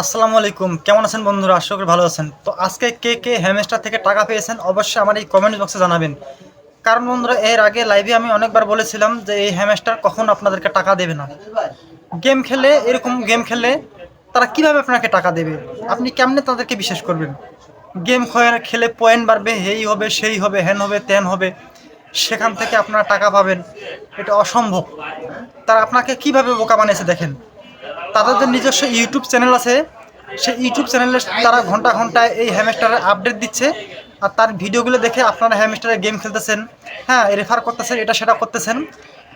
আসসালামু আলাইকুম, কেমন আছেন বন্ধুরা? আশা করি ভালো আছেন। তো আজকে কে কে হ্যামস্টার থেকে টাকা পেয়েছেন অবশ্যই আমার এই কমেন্ট বক্সে জানাবেন। কারণ বন্ধুরা, এর আগে লাইভে আমি অনেকবার বলেছিলাম যে এই হ্যামস্টার কখন আপনাদেরকে টাকা দেবে না। গেম খেলে, এরকম গেম খেলে তারা কিভাবে আপনাকে টাকা দেবে? আপনি কেমনে তাদেরকে বিশ্বাস করবেন? গেম খেলে পয়েন্ট বাড়বে, এই হবে সেই হবে, হ্যান হবে ত্যান হবে, সেখান থেকে আপনারা টাকা পাবেন, এটা অসম্ভব। তারা আপনাকে কিভাবে বোকা বানিয়েছে দেখেন। তাদের যে নিজস্ব ইউটিউব চ্যানেল আছে, সেই ইউটিউব চ্যানেলে তারা ঘন্টা ঘন্টায় এই হ্যামস্টারের আপডেট দিচ্ছে। আর তার ভিডিওগুলো দেখে আপনারা হ্যামস্টারে গেম খেলতেছেন, হ্যাঁ, রেফার করতেছেন, এটা সেটা করতেছেন,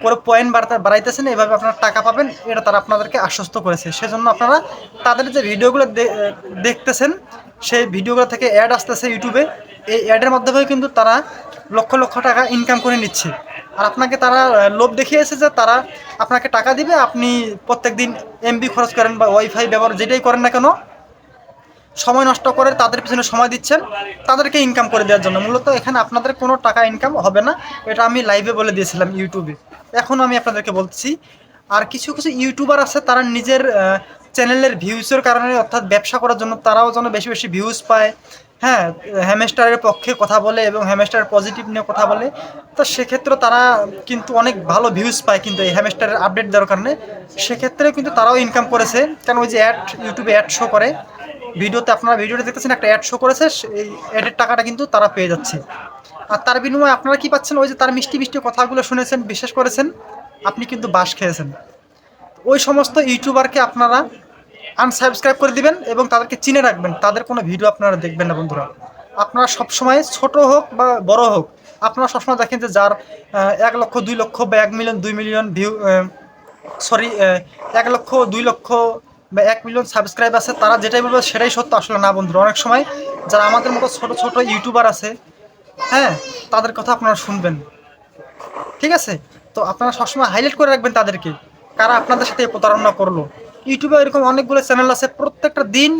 করে পয়েন্ট বাড়াইতেছেন, এভাবে আপনারা টাকা পাবেন, এটা তারা আপনাদেরকে আশ্বস্ত করেছে। সেজন্য আপনারা তাদের যে ভিডিওগুলো দেখতেছেন, সেই ভিডিওগুলো থেকে অ্যাড আসতেছে ইউটিউবে। এই অ্যাডের মাধ্যমে কিন্তু তারা লক্ষ লক্ষ টাকা ইনকাম করে নিচ্ছে। আর আপনাকে তারা লোভ দেখিয়েছে যে তারা আপনাকে টাকা দিবে, আপনি প্রত্যেক দিন এমবি খরচ করেন বা ওয়াইফাই ব্যবহার যেটাই করেন না কেন, সময় নষ্ট করে তাদের পিছনে সময় দিচ্ছেন তাদেরকে ইনকাম করে দেওয়ার জন্য। মূলত এখানে আপনাদের কোনো টাকা ইনকাম হবে না, এটা আমি লাইভে বলে দিয়েছিলাম ইউটিউবে, এখন আমি আপনাদেরকে বলছি। আর কিছু কিছু ইউটিউবার আছে, তারা নিজের চ্যানেলের ভিউজের কারণে, অর্থাৎ ব্যবসা করার জন্য, তারাও যেন বেশি বেশি ভিউজ পায়, হ্যাঁ, হ্যামস্টারের পক্ষে কথা বলে এবং হ্যামস্টারের পজিটিভ নিয়ে কথা বলে। তো সেক্ষেত্রে তারা কিন্তু অনেক ভালো ভিউজ পায়, কিন্তু এই হ্যামস্টারের আপডেট দেওয়ার কারণে সেক্ষেত্রে কিন্তু তারাও ইনকাম করেছে। কারণ ওই যে অ্যাড, ইউটিউবে অ্যাড শো করে, ভিডিওতে আপনারা ভিডিওটা দেখতেছেন, একটা অ্যাড শো করেছে, এই অ্যাডের টাকাটা কিন্তু তারা পেয়ে যাচ্ছে। আর তার বিনিময়ে আপনারা কি পাচ্ছেন? ওই যে তার মিষ্টি মিষ্টি কথাগুলো শুনেছেন, বিশ্বাস করেছেন, আপনি কিন্তু বাস খেয়েছেন। ওই সমস্ত ইউটিউবারকে আপনারা আনসাবস্ক্রাইব করে দিবেন এবং তাদেরকে চিনে রাখবেন, তাদের কোনো ভিডিও আপনারা দেখবেন না বন্ধুরা। আপনারা সবসময় ছোট হোক বা বড় হোক, আপনারা সবসময় দেখেন যে যার 1 লক্ষ 2 লক্ষ বা 1 মিলিয়ন 2 মিলিয়ন ভিউ, সরি, 1 লক্ষ 2 লক্ষ বা 1 মিলিয়ন সাবস্ক্রাইব আছে, তারা যেটাই বলবে সেটাই সত্য। আসলে না বন্ধুরা, অনেক সময় যারা আমাদের মতো ছোট ছোট ইউটিউবার আছে, হ্যাঁ, তাদের কথা আপনারা শুনবেন, ঠিক আছে? তো আপনারা সবসময় হাইলাইট করে রাখবেন তাদেরকে, কারা আপনাদের সাথে প্রতারণা করলো। ইউটিউবে এরকম অনেকগুলো চ্যানেল আছে, প্রত্যেকটা দিন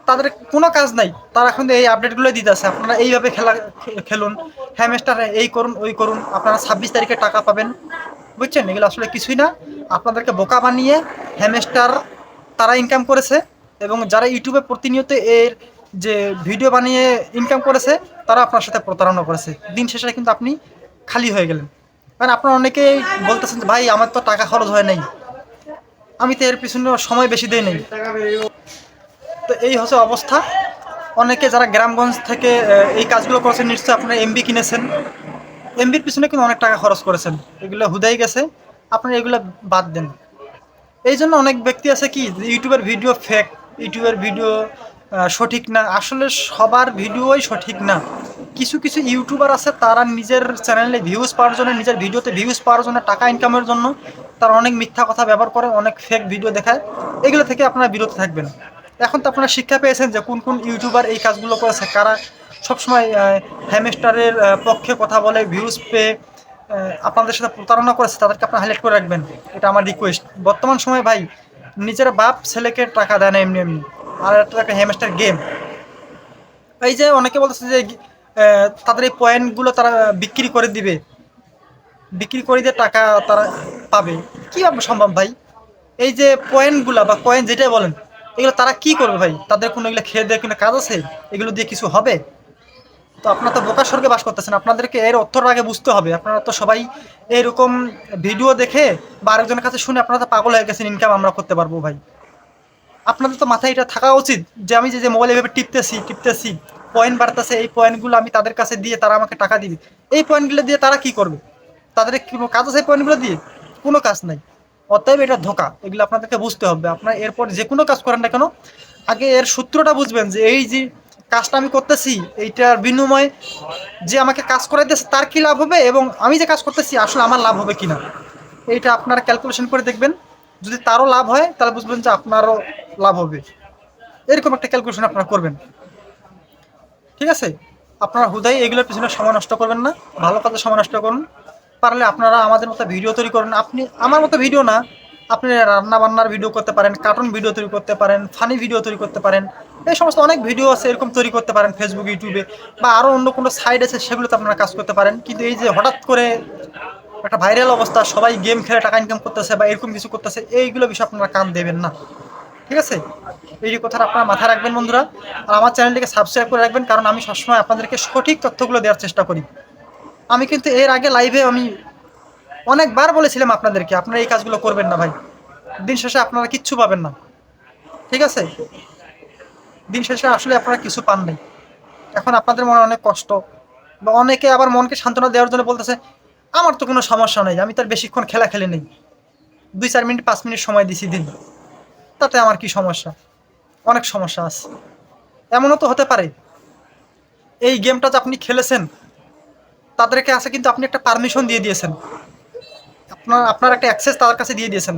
তাদের কোনো কাজ নাই, তারা এখন এই আপডেটগুলোই দিতে আছে, আপনারা এইভাবে খেলুন, হ্যামস্টার এই করুন ওই করুন, আপনারা 26 তারিখে টাকা পাবেন। বুঝছেন? এগুলো আসলে কিছুই না, আপনাদেরকে বোকা বানিয়ে হ্যামস্টার তারা ইনকাম করেছে। এবং যারা ইউটিউবে প্রতিনিয়ত এর যে ভিডিও বানিয়ে ইনকাম করেছে, তারা আপনার সাথে প্রতারণা করেছে। দিন শেষে কিন্তু আপনি খালি হয়ে গেলেন। কারণ আপনারা অনেকেই বলতেছেন যে ভাই আমার তো টাকা খরচ হয় নাই, আমি তো এর পিছনে সময় বেশি দেই নাই। তো এই হচ্ছে অবস্থা। অনেকে যারা গ্রামগঞ্জ থেকে এই কাজগুলো করেছেন, নিশ্চয়ই আপনারা এমবি কিনেছেন, এমবির পিছনে কিন্তু অনেক টাকা খরচ করেছেন, এগুলো হুদাই গেছে, আপনারা এগুলো বাদ দেন। এই জন্য অনেক ব্যক্তি আছে কি, ইউটিউবের ভিডিও ফেক, ইউটিউবের ভিডিও সঠিক না। আসলে সবার ভিডিওই সঠিক না। কিছু কিছু ইউটিউবার আছে, তারা নিজের চ্যানেলে ভিউজ পাওয়ার জন্য, নিজের ভিডিওতে ভিউজ পাওয়ার জন্য, টাকা ইনকামের জন্য তারা অনেক মিথ্যা কথা ব্যবহার করে, অনেক ফেক ভিডিও দেখায়। এগুলো থেকে আপনারা বিরত থাকবেন। এখন তো আপনারা শিক্ষা পেয়েছেন যে কোন কোন ইউটিউবার এই কাজগুলো করেছে, কারা সবসময় হ্যামস্টারের পক্ষে কথা বলে, ভিউজ পেয়ে আপনাদের সাথে প্রতারণা করেছে, তাদেরকে আপনারা হাইলাইট করে রাখবেন, এটা আমার রিকোয়েস্ট। বর্তমান সময় ভাই, নিজের বাপ ছেলেকে টাকা দেয় না এমনি এমনি, আর একটা হ্যামস্টার গেম। এই যে অনেকে বলতেছে যে তাদের এই পয়েন্টগুলো তারা বিক্রি করে দিবে, বিক্রি করে দিয়ে টাকা তারা পাবে, কীভাবে সম্ভব ভাই? এই যে পয়েন্টগুলো বা কয়েন যেটাই বলেন, এগুলো তারা কি করবে ভাই? তাদের কোনো এগুলো খেয়ে দেয় কোনো কাজ আছে? এগুলো দিয়ে কিছু হবে? তো আপনারা তো বোকার স্বর্গে বাস করতেছেন, আপনাদেরকে এর অর্থটা আগে বুঝতে হবে। আপনারা তো সবাই এরকম ভিডিও দেখে বা আরেকজনের কাছে শুনে আপনারা তো পাগল হয়ে গেছেন, ইনকাম আমরা করতে পারবো ভাই। আপনাদের তো মাথায় এটা থাকা উচিত যে আমি যে যে মোবাইল এভাবে টিপতেছি টিপতেছি, পয়েন্ট বাড়তেছে, এই পয়েন্টগুলো আমি তাদের কাছে দিয়ে তারা আমাকে টাকা দিবে। এই পয়েন্টগুলো দিয়ে তারা কি করবে? তাদের কোনো কাজ আছে এই পয়েন্টগুলো দিয়ে? কোনো কাজ নাই। অতএব এটা ধোঁকা, এগুলো আপনাদেরকে বুঝতে হবে। আপনার এরপর যে কোনো কাজ করেন না কেন, আগে এর সূত্রটা বুঝবেন যে এই যে কাজটা আমি করতেছি, এইটার বিনিময়ে যে আমাকে কাজ করাইতেছে তার কি লাভ হবে, এবং আমি যে কাজ করতেছি আসলে আমার লাভ হবে কিনা, এইটা আপনারা ক্যালকুলেশন করে দেখবেন। যদি তারও লাভ হয় তাহলে বুঝবেন যে আপনারও লাভ হবে, এরকম একটা ক্যালকুলেশন আপনারা করবেন, ঠিক আছে? আপনারা হুদাই এগুলোর পিছনে সময় নষ্ট করবেন না, ভালো কাজে সময় নষ্ট করুন। পারলে আপনারা আমাদের মতো ভিডিও তৈরি করুন, আপনি আমার মতো ভিডিও না, আপনি রান্না বান্নার ভিডিও করতে পারেন, কার্টুন ভিডিও তৈরি করতে পারেন, ফানি ভিডিও তৈরি করতে পারেন, এই সমস্ত অনেক ভিডিও আছে, এরকম তৈরি করতে পারেন ফেসবুক, ইউটিউবে বা আরও অন্য কোনো সাইট আছে, সেগুলোতে আপনারা কাজ করতে পারেন। কিন্তু এই যে হঠাৎ করে একটা ভাইরাল অবস্থা, সবাই গেম খেলে টাকা ইনকাম করতেছে বা এরকম কিছু করতেছে, এইগুলো বিষয়ে আপনারা কান দেবেন না, ঠিক আছে, এই কথাটা আপনারা মাথায় রাখবেন বন্ধুরা। আর আমার চ্যানেলটিকে সাবস্ক্রাইব করে রাখবেন, কারণ আমি সবসময় আপনাদেরকে সঠিক তথ্যগুলো দেওয়ার চেষ্টা করি। আমি কিন্তু এর আগে লাইভে আমি অনেকবার বলেছিলাম আপনাদেরকে আপনারা এই কাজগুলো করবেন না ভাই, দিন শেষে আপনারা কিচ্ছু পাবেন না। ঠিক আছে, দিন শেষে আসলে আপনারা কিছু পান নাই। এখন আপনাদের মনে অনেক কষ্ট, বা অনেকে আবার মনকে সান্ত্বনা দেওয়ার জন্য বলতেছে আমার তো কোনো সমস্যা নেই, আমি তার বেশিক্ষণ খেলা খেলে নেই, 2-4 মিনিট 5 মিনিট সময় দিছি দিন, তাতে আমার কি সমস্যা? অনেক সমস্যা আছে। এমনও তো হতে পারে এই গেমটা যে আপনি খেলেছেন তাদেরকে আছে কিন্তু আপনি একটা পারমিশন দিয়ে দিয়েছেন, আপনার একটা অ্যাক্সেস তাদের কাছে দিয়ে দিয়েছেন।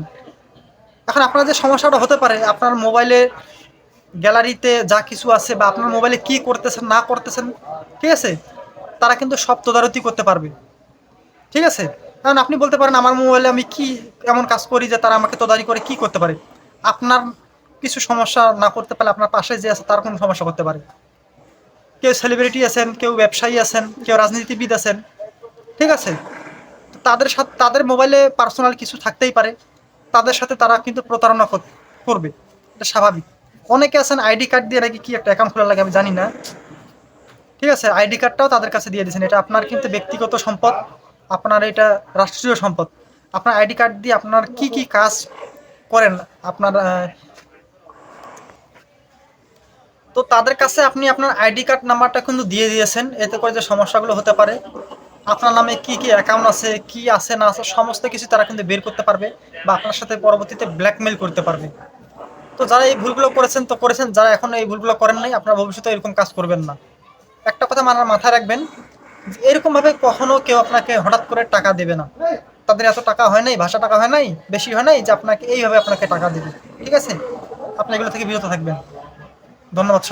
এখন আপনার যে সমস্যাটা হতে পারে, আপনার মোবাইলে গ্যালারিতে যা কিছু আছে বা আপনার মোবাইলে কি করতেছেন না করতেছেন, ঠিক আছে, তারা কিন্তু সব তদারকি করতে পারবে। ঠিক আছে, কারণ আপনি বলতে পারেন আমার মোবাইলে আমি কি এমন কাজ করি যে তারা আমাকে তদারকি করে কি করতে পারে। আপনার কিছু সমস্যা না করতে পারলে আপনার পাশে যে আছে তার কোনো সমস্যা করতে পারে। কেউ সেলিব্রিটি আছেন, কেউ ব্যবসায়ী আছেন, কেউ রাজনীতিবিদ আছেন, ঠিক আছে, তাদের সাথে তাদের মোবাইলে পার্সোনাল কিছু থাকতেই পারে, তাদের সাথে তারা কিন্তু প্রতারণা করবে, এটা স্বাভাবিক। অনেকে আছেন আইডি কার্ড দিয়ে নাকি কি একটা অ্যাকাউন্ট খোলা লাগে আমি জানি না, ঠিক আছে, আইডি কার্ডটাও তাদের কাছে দিয়ে দিয়েছেন। এটা আপনার কিন্তু ব্যক্তিগত সম্পদ, আপনার এটা রাষ্ট্রীয় সম্পদ। আপনার আইডি কার্ড দিয়ে আপনার কি কি কাজ করেন আপনার, তো তাদের কাছে আপনি আপনার আইডি কার্ড নাম্বারটা কিন্তু দিয়ে দিয়েছেন, এতে করে যে সমস্যাগুলো হতে পারে, আপনার নামে কি কি অ্যাকাউন্ট আছে কি আছে না আছে সমস্ত কিছু তারা কিন্তু বের করতে পারবে, বা আপনার সাথে পরবর্তীতে ব্ল্যাকমেল করতে পারবে। তো যারা এই ভুলগুলো করেছেন তো করেছেন, যারা এখন এই ভুলগুলো করেন নাই আপনার ভবিষ্যতে এরকম কাজ করবেন না। একটা কথা মাথায় রাখবেন, যে এরকম ভাবে কখনো কেউ আপনাকে হঠাৎ করে টাকা দেবে না। তাদের এত টাকা হয় নাই, ভাষা টাকা হয় নাই, বেশি হয় নাই যে আপনাকে এইভাবে আপনাকে টাকা দেবে। ঠিক আছে, আপনি এগুলো থেকে বিরত থাকবেন। ধন্যবাদ।